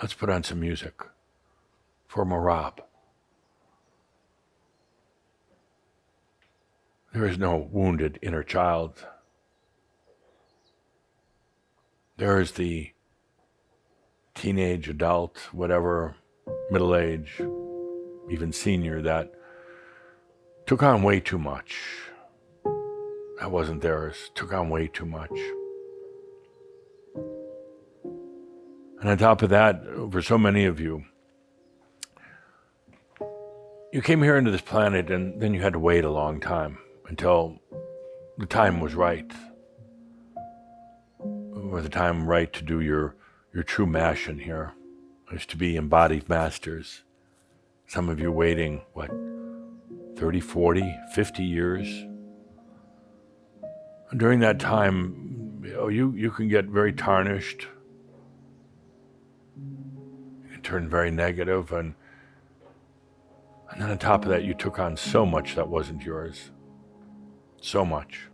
Let's put on some music for Merabh. There is no wounded inner child. There is the teenage, adult, whatever, middle age, even senior that took on way too much. That wasn't theirs, took on way too much. And on top of that, for so many of you, you came here into this planet and then you had to wait a long time until the time was right. Or the time right to do your true mission here is to be embodied masters. Some of you waiting, 30, 40, 50 years? And during that time, you can get very tarnished. You can turn very negative, and then on top of that, you took on so much that wasn't yours. So much.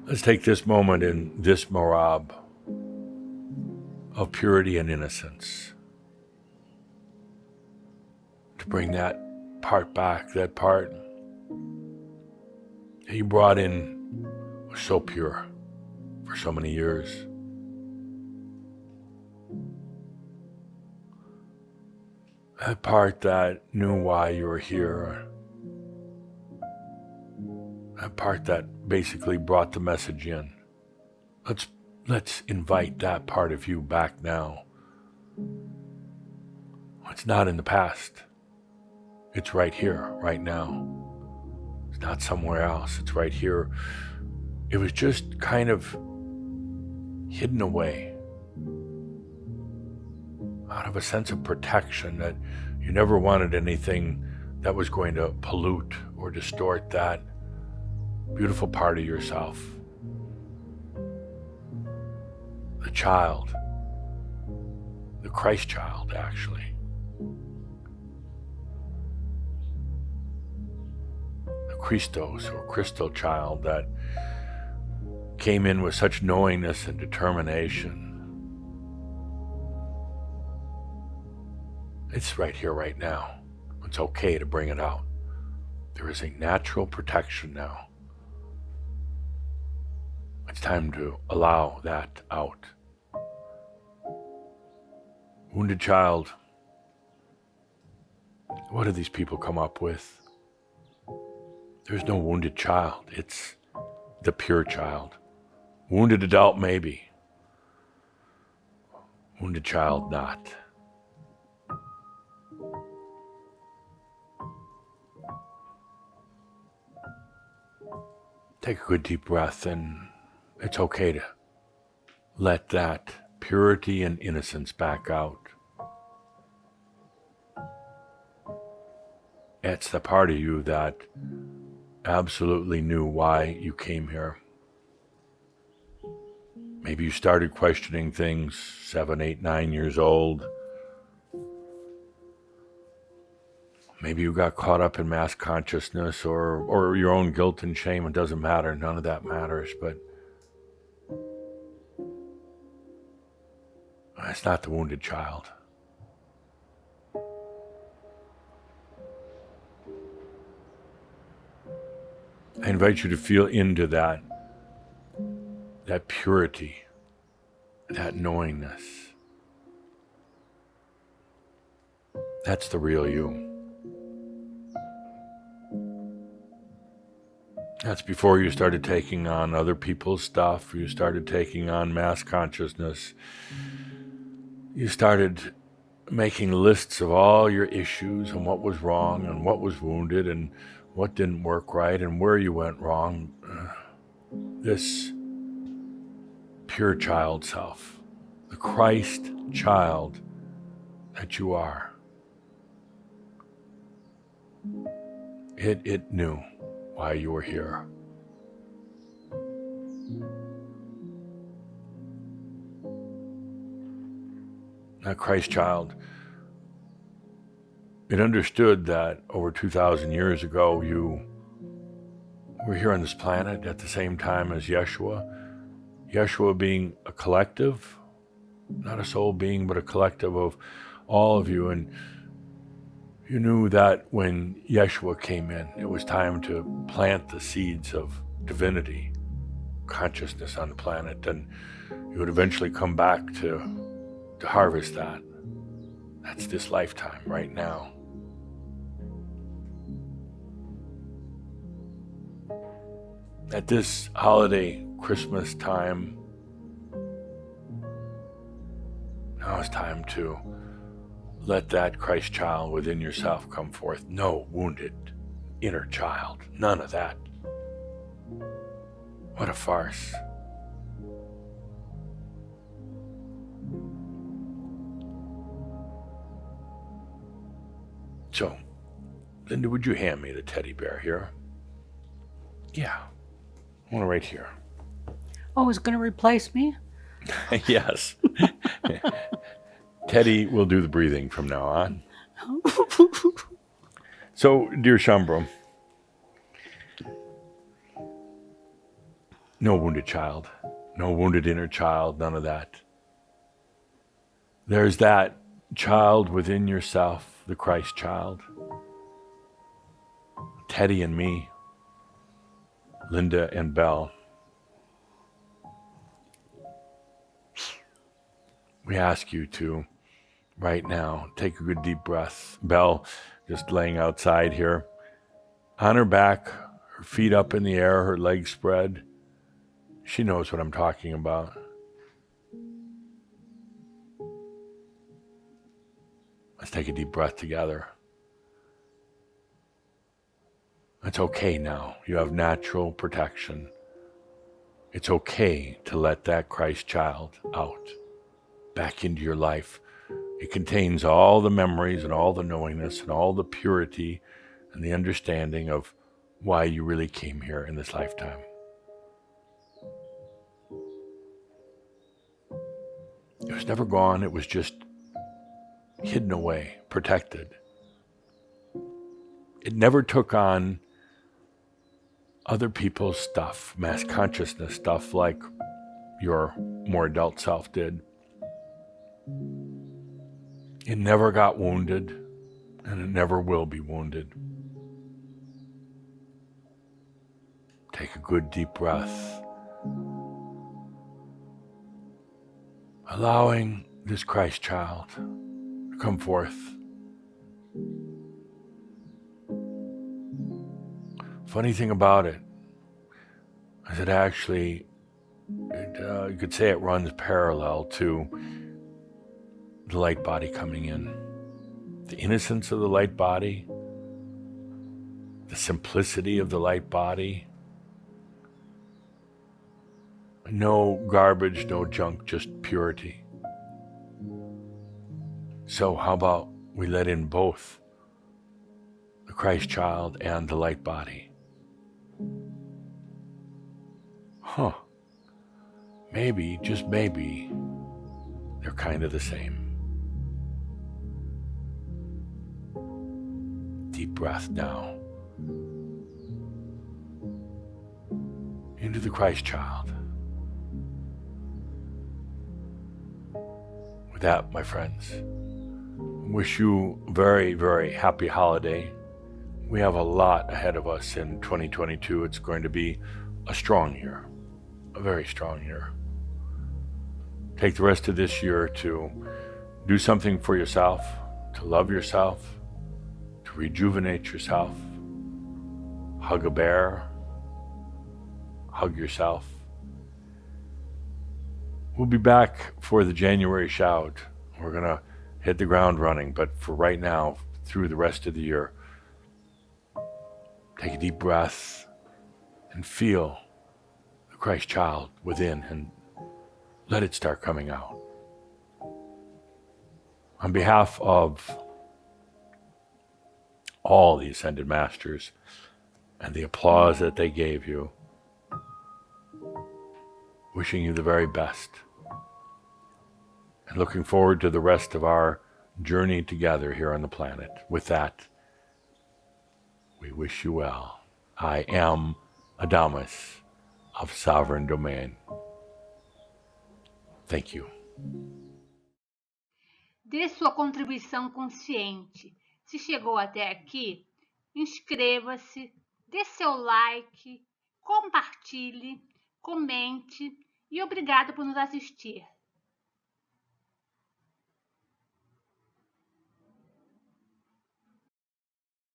Let's take this moment in this Merabh of purity and innocence to bring that part back, that part that you brought in was so pure for so many years. That part that knew why you were here. That part that basically brought the message in. Let's invite that part of you back now. It's not in the past. It's right here, right now. It's not somewhere else. It's right here. It was just kind of hidden away out of a sense of protection that you never wanted anything that was going to pollute or distort that beautiful part of yourself. The child, the Christ child, actually. The Christos or crystal child that came in with such knowingness and determination. It's right here, right now. It's okay to bring it out. There is a natural protection now. It's time to allow that out. Wounded child. What do these people come up with? There's no wounded child. It's the pure child. Wounded adult, maybe. Wounded child, not. Take a good deep breath, and it's okay to let that purity and innocence back out. It's the part of you that absolutely knew why you came here. Maybe you started questioning things 7, 8, 9 years old. Maybe you got caught up in mass consciousness or your own guilt and shame. It doesn't matter. None of that matters. But it's not the wounded child. I invite you to feel into that purity, that knowingness. That's the real you. That's before you started taking on other people's stuff. You started taking on mass consciousness. You started making lists of all your issues and what was wrong and what was wounded and what didn't work right and where you went wrong. This pure child self, the Christ child that you are, it knew why you were here. That Christ child, it understood that over 2,000 years ago you were here on this planet at the same time as Yeshua, Yeshua being a collective, not a soul being, but a collective of all of you. And you knew that when Yeshua came in, it was time to plant the seeds of divinity, consciousness on the planet, and you would eventually come back to harvest that. That's this lifetime right now. At this holiday, Christmas time, now it's time to let that Christ child within yourself come forth. No wounded inner child. None of that. What a farce. So, Linda, would you hand me the teddy bear here? Yeah. One right here. Oh, it's going to replace me? Yes. Teddy will do the breathing from now on. So, dear Shambram, no wounded child, no wounded inner child, none of that. There's that child within yourself, the Christ child. Teddy and me, Linda and Belle. We ask you to, right now, take a good deep breath. Belle, just laying outside here, on her back, her feet up in the air, her legs spread. She knows what I'm talking about. Let's take a deep breath together. It's okay now. You have natural protection. It's okay to let that Christ child out, back into your life. It contains all the memories and all the knowingness and all the purity and the understanding of why you really came here in this lifetime. It was never gone. It was just hidden away, protected. It never took on other people's stuff, mass consciousness stuff, like your more adult self did. It never got wounded, and it never will be wounded. Take a good deep breath, allowing this Christ child to come forth. Funny thing about it is it actually, you could say it runs parallel to the light body coming in. The innocence of the light body, the simplicity of the light body. No garbage, no junk, just purity. So how about we let in both the Christ child and the light body? Maybe, just maybe, they're kind of the same. Deep breath now. Into the Christ child. With that, my friends, wish you a very, very happy holiday. We have a lot ahead of us in 2022. It's going to be a strong year, a very strong year. Take the rest of this year to do something for yourself, to love yourself, to rejuvenate yourself. Hug a bear, hug yourself. We'll be back for the January shout. We're going to hit the ground running, but for right now, through the rest of the year, take a deep breath and feel the Christ child within and let it start coming out. On behalf of all the Ascended Masters and the applause that they gave you, wishing you the very best and looking forward to the rest of our journey together here on the planet. With that, we wish you well. I am Adamus of Sovereign Domain. Thank you. Dê sua contribuição consciente. Se chegou até aqui, inscreva-se, dê seu like, compartilhe, comente e obrigado por nos assistir.